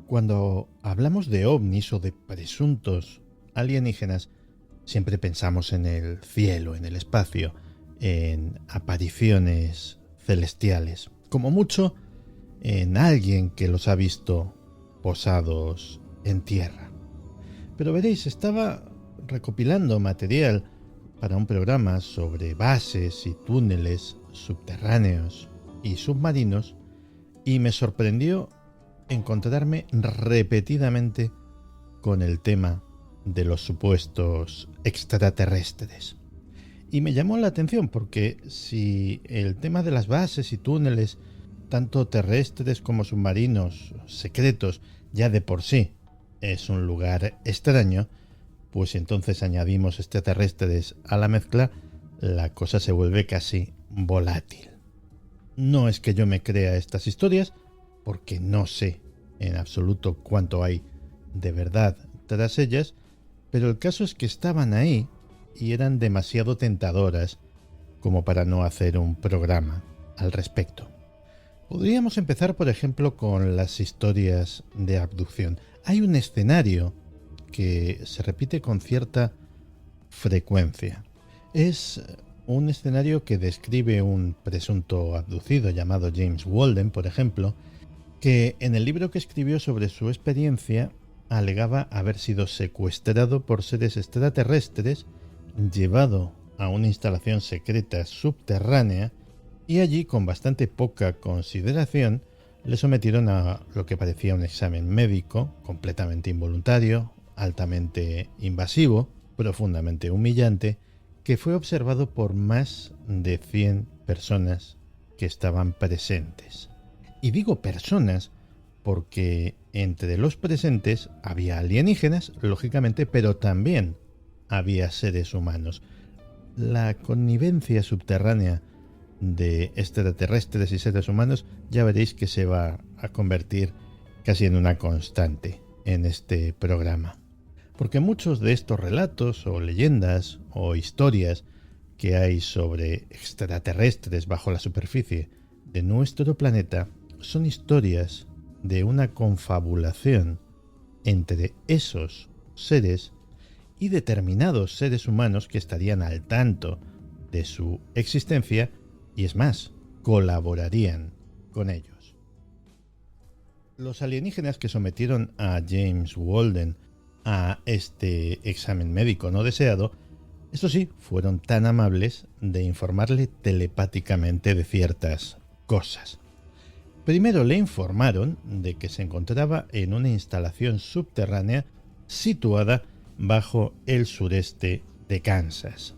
Cuando hablamos de ovnis o de presuntos alienígenas, siempre pensamos en el cielo, en el espacio, en apariciones celestiales. Como mucho, en alguien que los ha visto posados en tierra. Pero veréis, estaba recopilando material para un programa sobre bases y túneles subterráneos y submarinos y me sorprendió encontrarme repetidamente con el tema de los supuestos extraterrestres. Y me llamó la atención porque si el tema de las bases y túneles, tanto terrestres como submarinos secretos, ya de por sí es un lugar extraño, pues entonces añadimos extraterrestres a la mezcla, la cosa se vuelve casi volátil. No es que yo me crea estas historias, porque no sé en absoluto cuánto hay de verdad tras ellas, pero el caso es que estaban ahí y eran demasiado tentadoras como para no hacer un programa al respecto. Podríamos empezar, por ejemplo, con las historias de abducción. Hay un escenario que se repite con cierta frecuencia. Es un escenario que describe un presunto abducido llamado James Walden, por ejemplo, que en el libro que escribió sobre su experiencia alegaba haber sido secuestrado por seres extraterrestres, llevado a una instalación secreta subterránea y allí, con bastante poca consideración, le sometieron a lo que parecía un examen médico completamente involuntario, altamente invasivo, profundamente humillante, que fue observado por más de 100 personas que estaban presentes. Y digo personas porque entre los presentes había alienígenas, lógicamente, pero también había seres humanos. La connivencia subterránea de extraterrestres y seres humanos ya veréis que se va a convertir casi en una constante en este programa. Porque muchos de estos relatos o leyendas o historias que hay sobre extraterrestres bajo la superficie de nuestro planeta son historias de una confabulación entre esos seres y determinados seres humanos que estarían al tanto de su existencia y, es más, colaborarían con ellos. Los alienígenas que sometieron a James Walden a este examen médico no deseado, eso sí, fueron tan amables de informarle telepáticamente de ciertas cosas. Primero le informaron de que se encontraba en una instalación subterránea situada bajo el sureste de Kansas.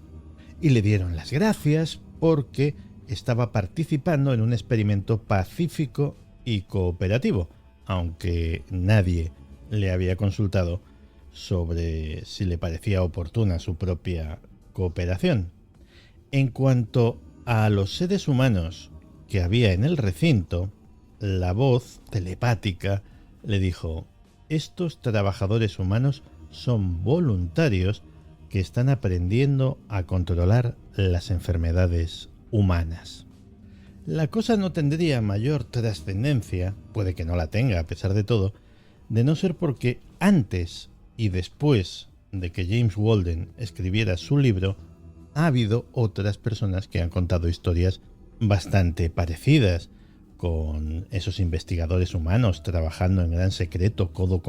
Y le dieron las gracias porque estaba participando en un experimento pacífico y cooperativo, aunque nadie le había consultado sobre si le parecía oportuna su propia cooperación. En cuanto a los seres humanos que había en el recinto, la voz telepática le dijo: estos trabajadores humanos son voluntarios que están aprendiendo a controlar las enfermedades humanas. La cosa no tendría mayor trascendencia, puede que no la tenga a pesar de todo, de no ser porque antes y después de que James Walden escribiera su libro, ha habido otras personas que han contado historias bastante parecidas, con esos investigadores humanos trabajando en gran secreto, codo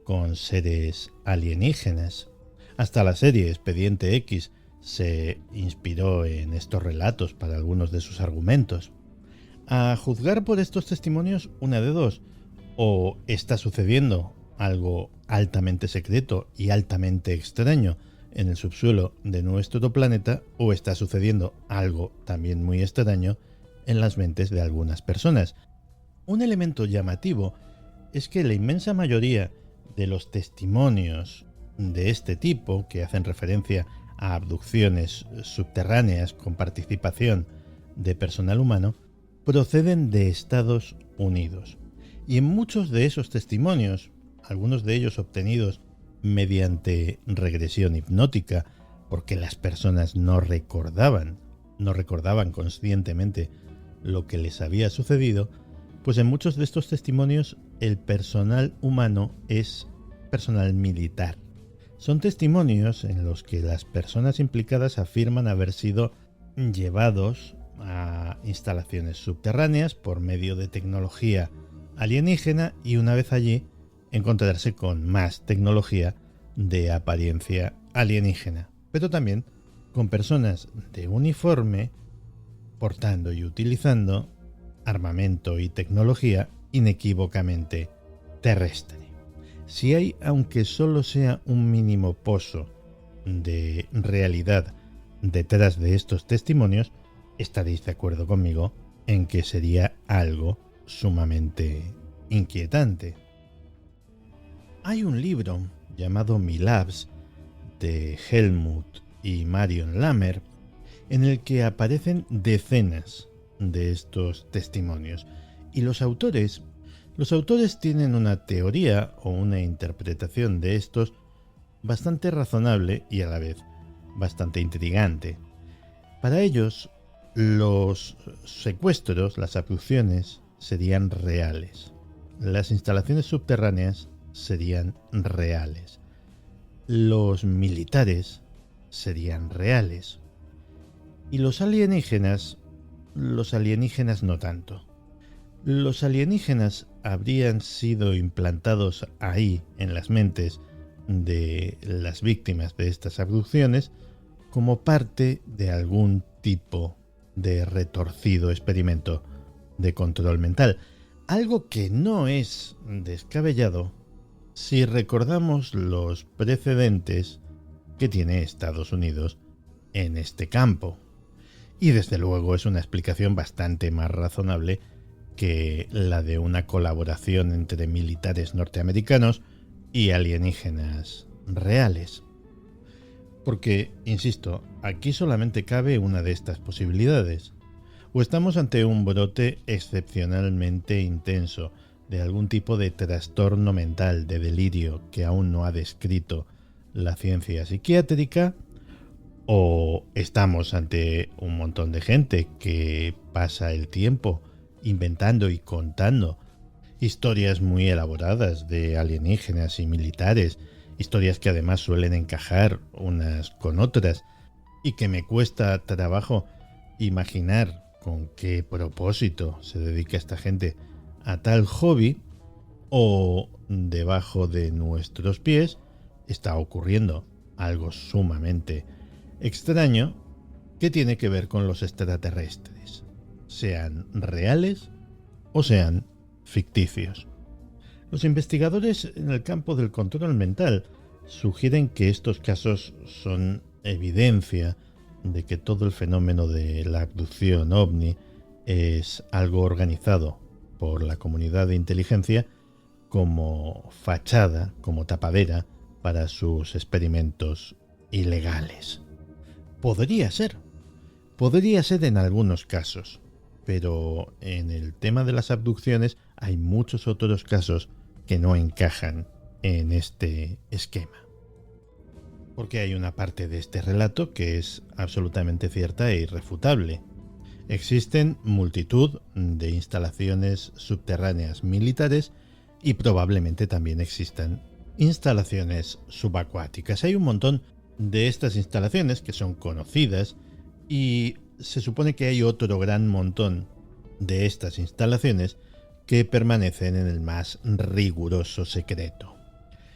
con seres alienígenas. Hasta la serie Expediente X se inspiró en estos relatos para algunos de sus argumentos. A juzgar por estos testimonios, una de dos: o está sucediendo algo altamente secreto y altamente extraño en el subsuelo de nuestro planeta, o está sucediendo algo también muy extraño en las mentes de algunas personas. Un elemento llamativo es que la inmensa mayoría de los testimonios de este tipo, que hacen referencia a abducciones subterráneas con participación de personal humano, proceden de Estados Unidos. Y en muchos de esos testimonios, algunos de ellos obtenidos mediante regresión hipnótica, porque las personas no recordaban conscientemente lo que les había sucedido, Pues en muchos de estos testimonios el personal humano es personal militar. Son testimonios en los que las personas implicadas afirman haber sido llevados a instalaciones subterráneas por medio de tecnología alienígena y una vez allí encontrarse con más tecnología de apariencia alienígena, pero también con personas de uniforme portando y utilizando armamento y tecnología inequívocamente terrestre. Si hay, aunque solo sea un mínimo pozo de realidad detrás de estos testimonios, estaréis de acuerdo conmigo en que sería algo sumamente inquietante. Hay un libro llamado MILABS de Helmut y Marion Lammer en el que aparecen decenas de estos testimonios y los autores tienen una teoría o una interpretación de estos bastante razonable y a la vez bastante intrigante. Para ellos, los secuestros, las abducciones, serían reales. Las instalaciones subterráneas serían reales. Los militares serían reales. Y los alienígenas no tanto. Los alienígenas habrían sido implantados ahí en las mentes de las víctimas de estas abducciones como parte de algún tipo de retorcido experimento de control mental, algo que no es descabellado si recordamos los precedentes que tiene Estados Unidos en este campo. Y desde luego es una explicación bastante más razonable que la de una colaboración entre militares norteamericanos y alienígenas reales. Porque, insisto, aquí solamente cabe una de estas posibilidades. O estamos ante un brote excepcionalmente intenso de algún tipo de trastorno mental, de delirio que aún no ha descrito la ciencia psiquiátrica, o estamos ante un montón de gente que pasa el tiempo inventando y contando historias muy elaboradas de alienígenas y militares, historias que además suelen encajar unas con otras y que me cuesta trabajo imaginar con qué propósito se dedica esta gente a tal hobby, o debajo de nuestros pies está ocurriendo algo sumamente extraño que tiene que ver con los extraterrestres, sean reales o sean ficticios. Los investigadores en el campo del control mental sugieren que estos casos son evidencia de que todo el fenómeno de la abducción ovni es algo organizado por la comunidad de inteligencia como fachada, como tapadera para sus experimentos ilegales. Podría ser en algunos casos, pero en el tema de las abducciones hay muchos otros casos que no encajan en este esquema. Porque hay una parte de este relato que es absolutamente cierta e irrefutable. Existen multitud de instalaciones subterráneas militares y probablemente también existan instalaciones subacuáticas. Hay un montón de estas instalaciones que son conocidas y se supone que hay otro gran montón de estas instalaciones que permanecen en el más riguroso secreto.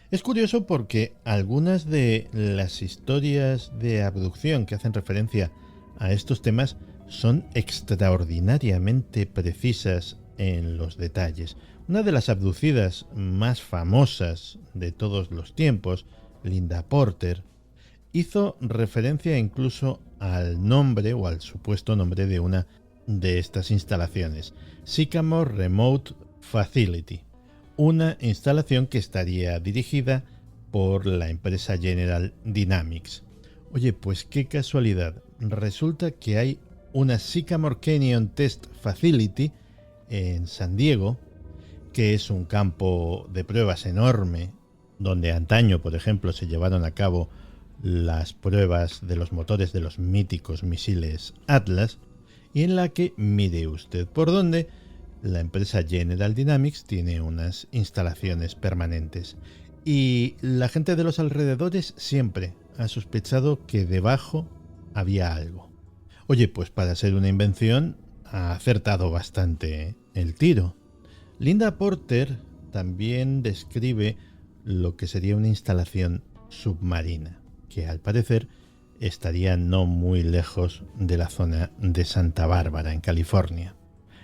Es curioso porque algunas de las historias de abducción que hacen referencia a estos temas son extraordinariamente precisas en los detalles. Una de las abducidas más famosas de todos los tiempos, Linda Porter, hizo referencia incluso al nombre o al supuesto nombre de una de estas instalaciones, Sycamore Remote Facility, una instalación que estaría dirigida por la empresa General Dynamics. Oye, pues qué casualidad, resulta que hay una Sycamore Canyon Test Facility en San Diego, que es un campo de pruebas enorme, donde antaño, por ejemplo, se llevaron a cabo las pruebas de los motores de los míticos misiles Atlas, y en la que, mire usted por dónde, la empresa General Dynamics tiene unas instalaciones permanentes y la gente de los alrededores siempre ha sospechado que debajo había algo. Oye, pues para ser una invención ha acertado bastante el tiro. Linda Porter también describe lo que sería una instalación submarina, que al parecer estaría no muy lejos de la zona de Santa Bárbara, en California.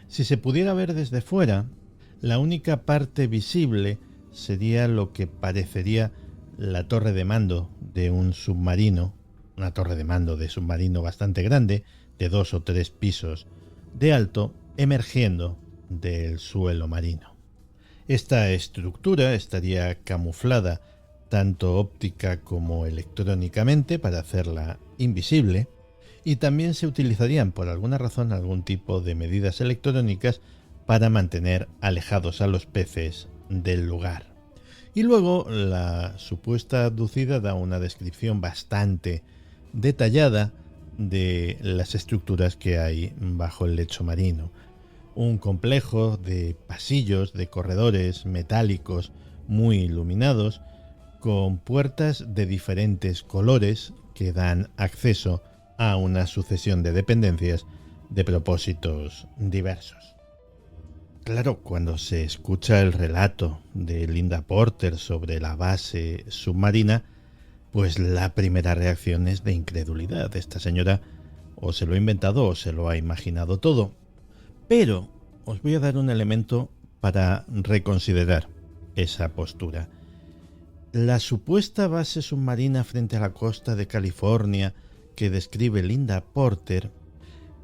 Si se pudiera ver desde fuera, la única parte visible sería lo que parecería la torre de mando de un submarino, una torre de mando de submarino bastante grande, de 2 o 3 pisos de alto, emergiendo del suelo marino. Esta estructura estaría camuflada tanto óptica como electrónicamente para hacerla invisible, y también se utilizarían por alguna razón algún tipo de medidas electrónicas para mantener alejados a los peces del lugar. Y luego la supuesta abducida da una descripción bastante detallada de las estructuras que hay bajo el lecho marino. Un complejo de pasillos, de corredores metálicos muy iluminados, con puertas de diferentes colores que dan acceso a una sucesión de dependencias de propósitos diversos. Claro, cuando se escucha el relato de Linda Porter sobre la base submarina, pues la primera reacción es de incredulidad. Esta señora o se lo ha inventado o se lo ha imaginado todo. Pero os voy a dar un elemento para reconsiderar esa postura. La supuesta base submarina frente a la costa de California que describe Linda Porter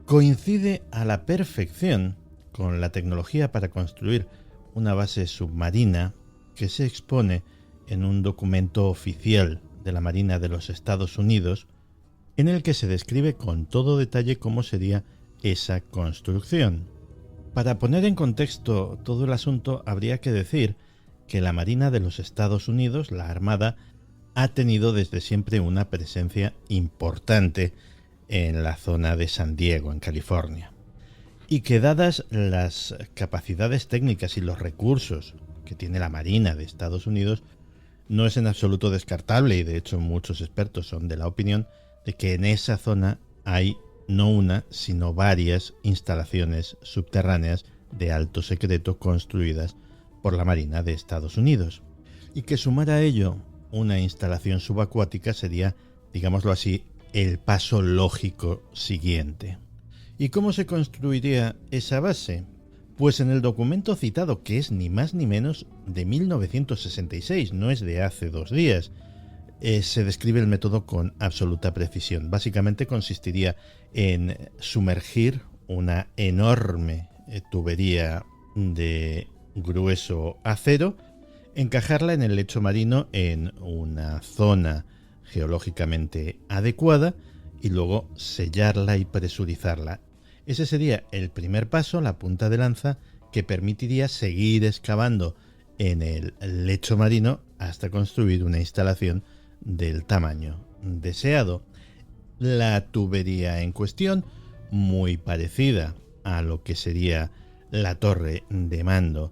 coincide a la perfección con la tecnología para construir una base submarina que se expone en un documento oficial de la Marina de los Estados Unidos, en el que se describe con todo detalle cómo sería esa construcción. Para poner en contexto todo el asunto, habría que decir que la Marina de los Estados Unidos, la Armada, ha tenido desde siempre una presencia importante en la zona de San Diego, en California. Y que dadas las capacidades técnicas y los recursos que tiene la Marina de Estados Unidos, no es en absoluto descartable, y de hecho muchos expertos son de la opinión de que en esa zona hay no una, sino varias instalaciones subterráneas de alto secreto construidas por la Marina de Estados Unidos. Y que sumar a ello una instalación subacuática sería, digámoslo así, el paso lógico siguiente. ¿Y cómo se construiría esa base? Pues en el documento citado, que es ni más ni menos de 1966, no es de hace 2 días, se describe el método con absoluta precisión. Básicamente consistiría en sumergir una enorme tubería de grueso acero, encajarla en el lecho marino en una zona geológicamente adecuada y luego sellarla y presurizarla. Ese sería el primer paso, la punta de lanza, que permitiría seguir excavando en el lecho marino hasta construir una instalación del tamaño deseado. La tubería en cuestión, muy parecida a lo que sería la torre de mando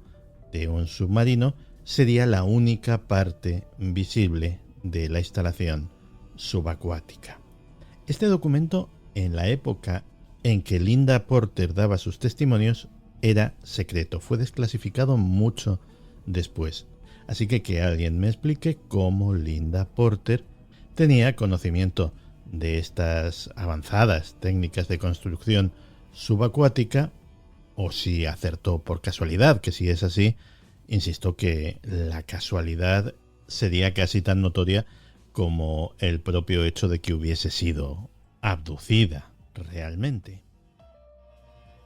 de un submarino, sería la única parte visible de la instalación subacuática. Este documento, en la época en que Linda Porter daba sus testimonios, era secreto. Fue desclasificado mucho después. Así que alguien me explique cómo Linda Porter tenía conocimiento de estas avanzadas técnicas de construcción subacuática, o si acertó por casualidad, que si es así, insisto que la casualidad sería casi tan notoria como el propio hecho de que hubiese sido abducida realmente.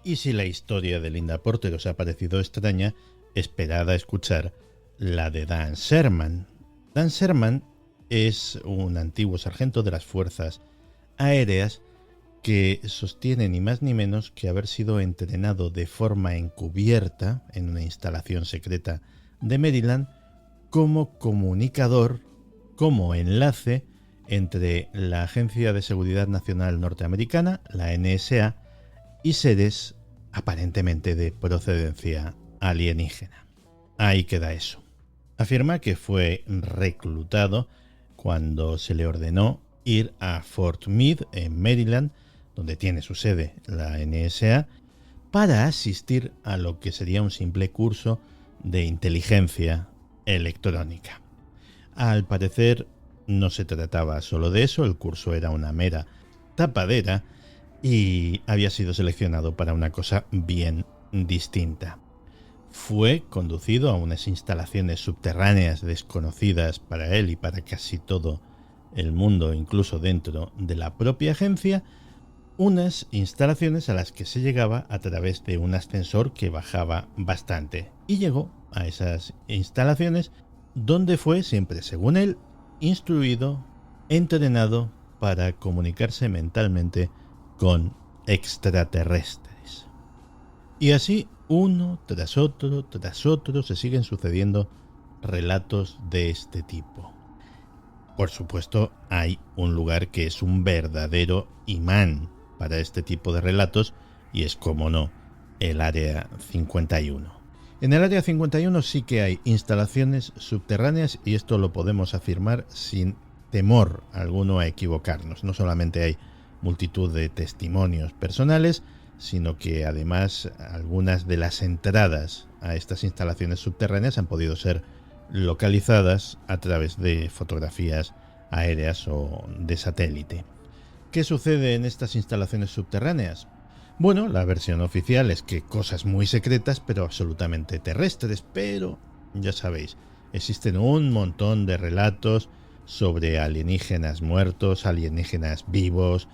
Y si la historia de Linda Porter os ha parecido extraña, esperad a escuchar la de Dan Sherman. Dan Sherman es un antiguo sargento de las fuerzas aéreas que sostiene ni más ni menos que haber sido entrenado de forma encubierta en una instalación secreta de Maryland como comunicador, como enlace entre la Agencia de Seguridad Nacional Norteamericana, la NSA, y seres aparentemente de procedencia alienígena. Ahí queda eso. Afirma que fue reclutado cuando se le ordenó ir a Fort Meade, en Maryland, donde tiene su sede la NSA, para asistir a lo que sería un simple curso de inteligencia electrónica. Al parecer no se trataba solo de eso, el curso era una mera tapadera y había sido seleccionado para una cosa bien distinta. Fue conducido a unas instalaciones subterráneas desconocidas para él y para casi todo el mundo, incluso dentro de la propia agencia, unas instalaciones a las que se llegaba a través de un ascensor que bajaba bastante. Y llegó a esas instalaciones donde fue, siempre según él, instruido, entrenado para comunicarse mentalmente con extraterrestres. Y así, uno tras otro, se siguen sucediendo relatos de este tipo. Por supuesto, hay un lugar que es un verdadero imán para este tipo de relatos y es, como no, el Área 51. En el Área 51 sí que hay instalaciones subterráneas y esto lo podemos afirmar sin temor alguno a equivocarnos. No solamente hay multitud de testimonios personales, sino que además algunas de las entradas a estas instalaciones subterráneas han podido ser localizadas a través de fotografías aéreas o de satélite. ¿Qué sucede en estas instalaciones subterráneas? Bueno, la versión oficial es que cosas muy secretas pero absolutamente terrestres, pero ya sabéis, existen un montón de relatos sobre alienígenas muertos, alienígenas vivos,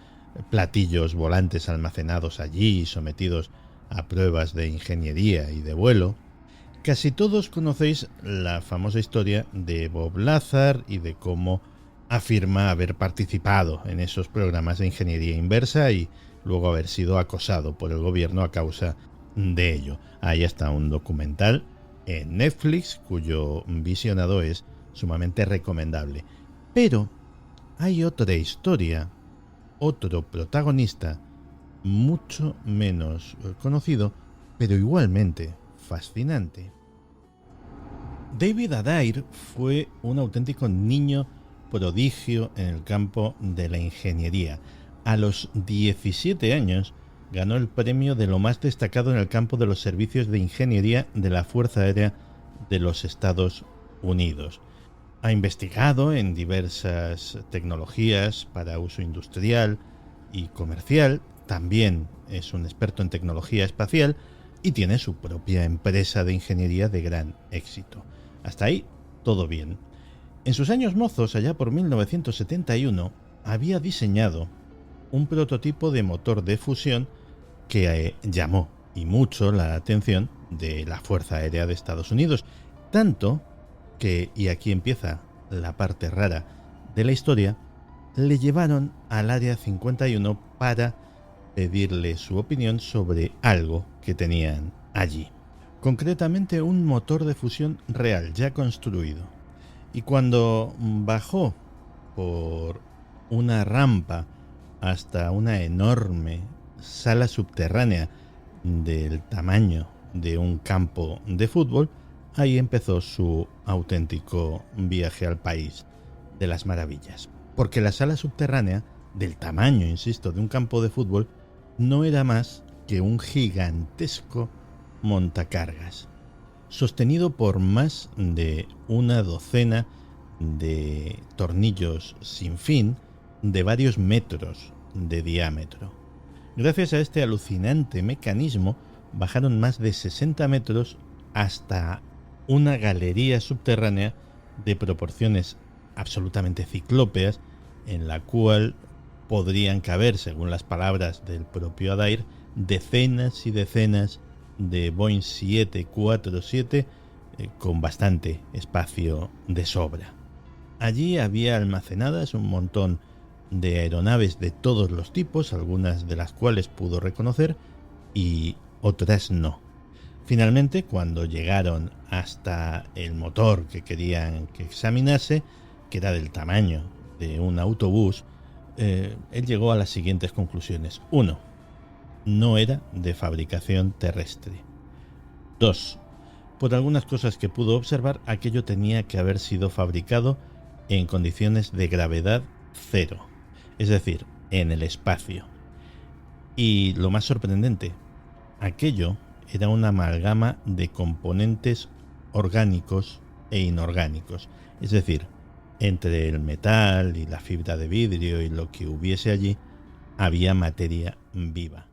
platillos volantes almacenados allí y sometidos a pruebas de ingeniería y de vuelo. Casi todos conocéis la famosa historia de Bob Lazar y de cómo afirma haber participado en esos programas de ingeniería inversa y luego haber sido acosado por el gobierno a causa de ello. Ahí está un documental en Netflix cuyo visionado es sumamente recomendable. Pero hay otra historia, otro protagonista mucho menos conocido, pero igualmente fascinante. David Adair fue un auténtico niño prodigio en el campo de la ingeniería. A los 17 años ganó el premio de lo más destacado en el campo de los servicios de ingeniería de la Fuerza Aérea de los Estados Unidos. Ha investigado en diversas tecnologías para uso industrial y comercial, también es un experto en tecnología espacial y tiene su propia empresa de ingeniería de gran éxito. Hasta ahí, todo bien. En sus años mozos, allá por 1971, había diseñado un prototipo de motor de fusión que llamó y mucho la atención de la Fuerza Aérea de Estados Unidos, tanto que, y aquí empieza la parte rara de la historia, le llevaron al Área 51 para pedirle su opinión sobre algo que tenían allí. Concretamente un motor de fusión real, ya construido. Y cuando bajó por una rampa hasta una enorme sala subterránea del tamaño de un campo de fútbol, ahí empezó su auténtico viaje al país de las maravillas. Porque la sala subterránea, del tamaño, insisto, de un campo de fútbol, no era más que un gigantesco montacargas, sostenido por más de una docena de tornillos sin fin de varios metros de diámetro. Gracias a este alucinante mecanismo, bajaron más de 60 metros hasta una galería subterránea de proporciones absolutamente ciclópeas, en la cual podrían caber, según las palabras del propio Adair, decenas y decenas de Boeing 747 con bastante espacio de sobra. Allí había almacenadas un montón de aeronaves de todos los tipos, algunas de las cuales pudo reconocer y otras no. Finalmente, cuando llegaron hasta el motor que querían que examinase, que era del tamaño de un autobús, él llegó a las siguientes conclusiones. 1. no era de fabricación terrestre. 2. Por algunas cosas que pudo observar, aquello tenía que haber sido fabricado en condiciones de gravedad cero, es decir, en el espacio. Y lo más sorprendente, aquello era una amalgama de componentes orgánicos e inorgánicos, es decir, entre el metal y la fibra de vidrio y lo que hubiese allí, había materia viva.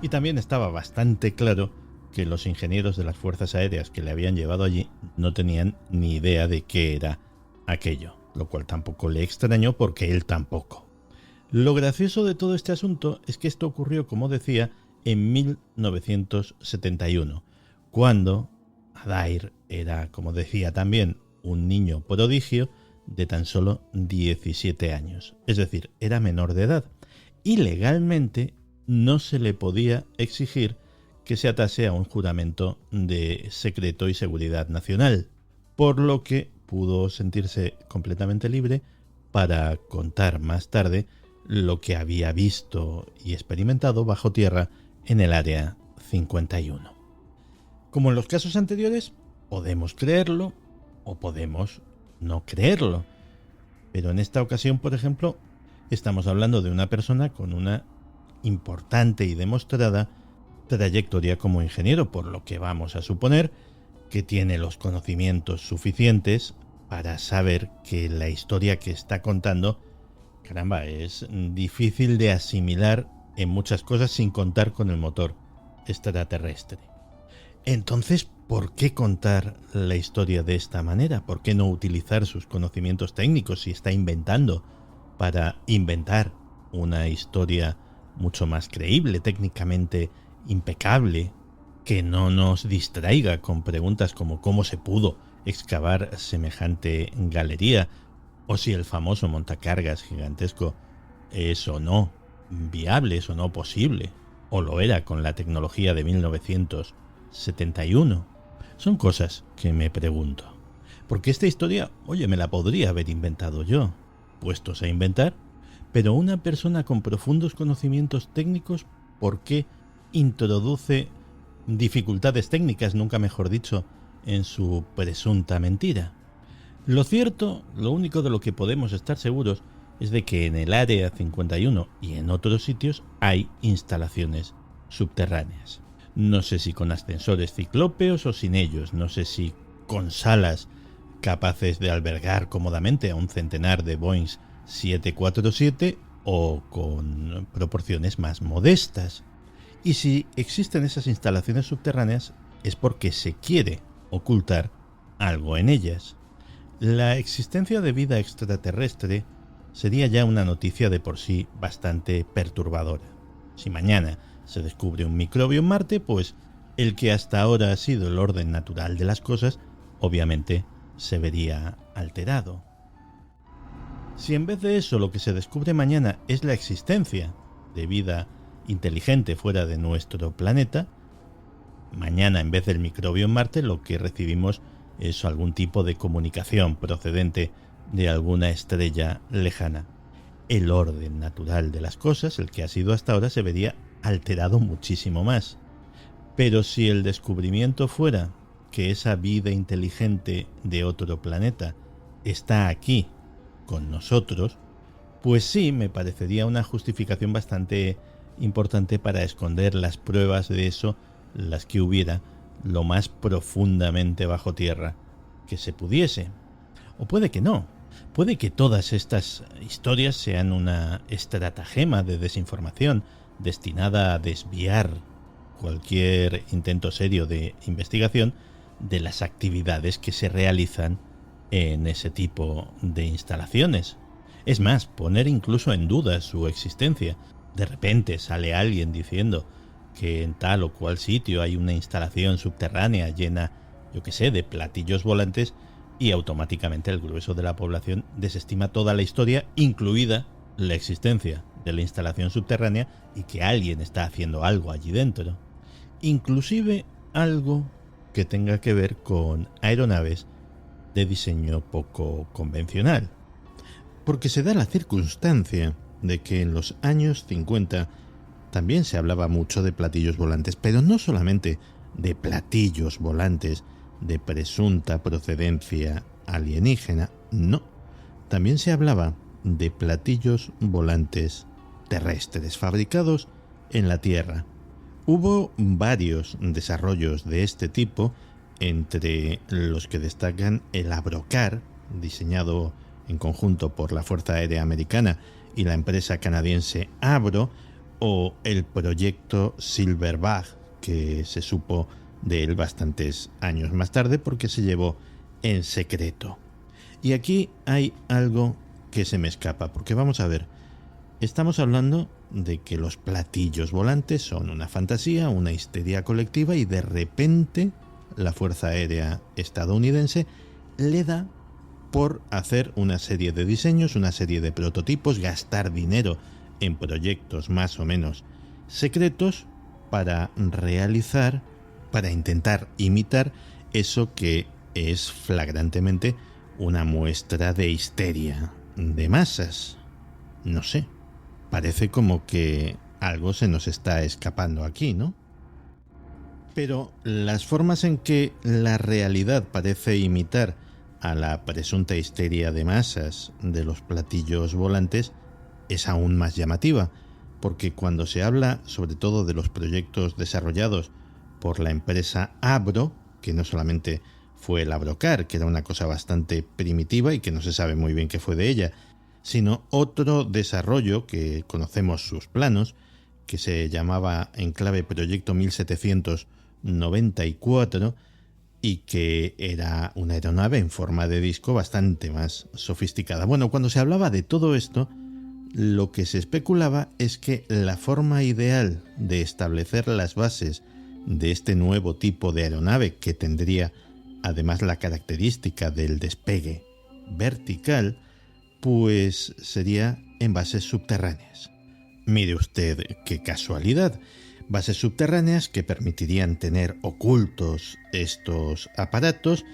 Y también estaba bastante claro que los ingenieros de las fuerzas aéreas que le habían llevado allí no tenían ni idea de qué era aquello, lo cual tampoco le extrañó porque él tampoco. Lo gracioso de todo este asunto es que esto ocurrió, como decía, en 1971, cuando Adair era, como decía también, un niño prodigio de tan solo 17 años, es decir, era menor de edad, y legalmente no se le podía exigir que se atase a un juramento de secreto y seguridad nacional, por lo que pudo sentirse completamente libre para contar más tarde lo que había visto y experimentado bajo tierra en el Área 51. Como en los casos anteriores, podemos creerlo o podemos no creerlo, pero en esta ocasión, por ejemplo, estamos hablando de una persona con una importante y demostrada trayectoria como ingeniero, por lo que vamos a suponer que tiene los conocimientos suficientes para saber que la historia que está contando, caramba, es difícil de asimilar en muchas cosas sin contar con el motor extraterrestre. Entonces, ¿por qué contar la historia de esta manera? ¿Por qué no utilizar sus conocimientos técnicos si está inventando para inventar una historia mucho más creíble, técnicamente impecable, que no nos distraiga con preguntas como cómo se pudo excavar semejante galería o si el famoso montacargas gigantesco es o no viable, es o no posible, o lo era con la tecnología de 1971? Son cosas que me pregunto. Porque esta historia, oye, me la podría haber inventado yo, puestos a inventar, pero una persona con profundos conocimientos técnicos, ¿por qué introduce dificultades técnicas, nunca mejor dicho, en su presunta mentira? Lo cierto, lo único de lo que podemos estar seguros, es de que en el Área 51 y en otros sitios hay instalaciones subterráneas. No sé si con ascensores ciclópeos o sin ellos, no sé si con salas capaces de albergar cómodamente a un centenar de Boeing 747 o con proporciones más modestas. Y si existen esas instalaciones subterráneas es porque se quiere ocultar algo en ellas. La existencia de vida extraterrestre sería ya una noticia de por sí bastante perturbadora. Si mañana se descubre un microbio en Marte, pues el que hasta ahora ha sido el orden natural de las cosas, obviamente se vería alterado. Si en vez de eso lo que se descubre mañana es la existencia de vida inteligente fuera de nuestro planeta, mañana en vez del microbio en Marte lo que recibimos es algún tipo de comunicación procedente de alguna estrella lejana. El orden natural de las cosas, el que ha sido hasta ahora, se vería alterado muchísimo más. Pero si el descubrimiento fuera que esa vida inteligente de otro planeta está aquí con nosotros, pues sí, me parecería una justificación bastante importante para esconder las pruebas de eso, las que hubiera, lo más profundamente bajo tierra que se pudiese. O puede que no. Puede que todas estas historias sean una estratagema de desinformación destinada a desviar cualquier intento serio de investigación de las actividades que se realizan en ese tipo de instalaciones. Es más, poner incluso en duda su existencia. De repente sale alguien diciendo que en tal o cual sitio hay una instalación subterránea llena, yo qué sé, de platillos volantes, y automáticamente el grueso de la población desestima toda la historia, incluida la existencia de la instalación subterránea y que alguien está haciendo algo allí dentro. Inclusive algo que tenga que ver con aeronaves de diseño poco convencional. Porque se da la circunstancia de que en los años 50 también se hablaba mucho de platillos volantes, pero no solamente de platillos volantes de presunta procedencia alienígena, no. También se hablaba de platillos volantes terrestres fabricados en la Tierra. Hubo varios desarrollos de este tipo, entre los que destacan el Abrocar, diseñado en conjunto por la Fuerza Aérea Americana y la empresa canadiense Avro, o el proyecto Silverback, que se supo de él bastantes años más tarde porque se llevó en secreto. Y aquí hay algo que se me escapa, porque vamos a ver, estamos hablando de que los platillos volantes son una fantasía, una histeria colectiva, y de repente la Fuerza Aérea estadounidense le da por hacer una serie de diseños, una serie de prototipos, gastar dinero en proyectos más o menos secretos para realizar, para intentar imitar eso que es flagrantemente una muestra de histeria de masas. No sé, parece como que algo se nos está escapando aquí, ¿no? Pero las formas en que la realidad parece imitar a la presunta histeria de masas de los platillos volantes es aún más llamativa, porque cuando se habla sobre todo de los proyectos desarrollados por la empresa Avro, que no solamente fue el Abrocar, que era una cosa bastante primitiva y que no se sabe muy bien qué fue de ella, sino otro desarrollo que conocemos sus planos, que se llamaba en clave Proyecto 1794 y que era una aeronave en forma de disco bastante más sofisticada. Bueno, cuando se hablaba de todo esto, lo que se especulaba es que la forma ideal de establecer las bases de este nuevo tipo de aeronave, que tendría además la característica del despegue vertical, pues sería en bases subterráneas. Mire usted qué casualidad, bases subterráneas que permitirían tener ocultos estos aparatos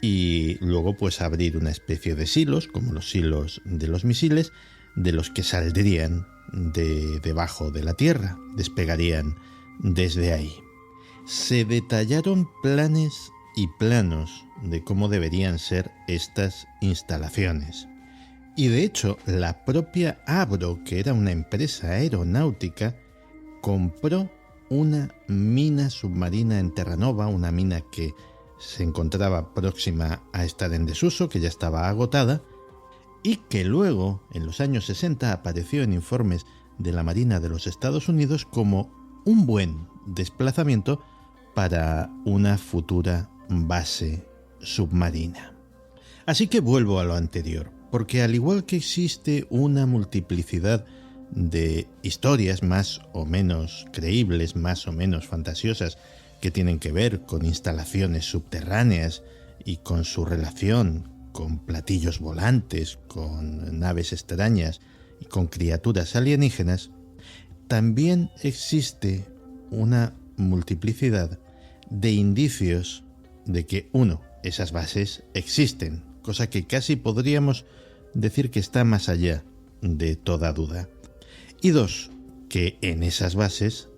y luego pues abrir una especie de silos, como los silos de los misiles, de los que saldrían de debajo de la tierra, despegarían desde ahí. Se detallaron planes y planos de cómo deberían ser estas instalaciones. Y de hecho, la propia Avro, que era una empresa aeronáutica, compró una mina submarina en Terranova, una mina que se encontraba próxima a estar en desuso, que ya estaba agotada, y que luego, en los años 60, apareció en informes de la Marina de los Estados Unidos como un buen desplazamiento para una futura base submarina. Así que vuelvo a lo anterior, porque al igual que existe una multiplicidad de historias más o menos creíbles, más o menos fantasiosas, que tienen que ver con instalaciones subterráneas y con su relación con platillos volantes, con naves extrañas y con criaturas alienígenas, también existe una multiplicidad de indicios de que, uno, esas bases existen, cosa que casi podríamos decir que está más allá de toda duda. Y dos, que en esas bases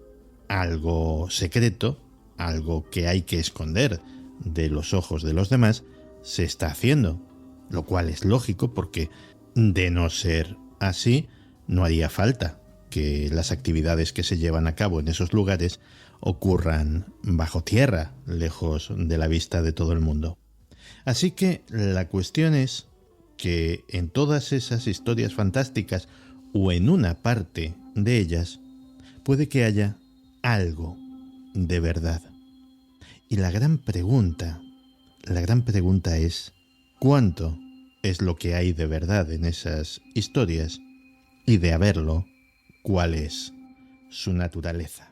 algo secreto, algo que hay que esconder de los ojos de los demás, se está haciendo, lo cual es lógico porque, de no ser así, no haría falta que las actividades que se llevan a cabo en esos lugares ocurran bajo tierra, lejos de la vista de todo el mundo. Así que la cuestión es que en todas esas historias fantásticas, o en una parte de ellas, puede que haya algo de verdad. Y la gran pregunta es, ¿cuánto es lo que hay de verdad en esas historias? Y de haberlo, ¿cuál es su naturaleza?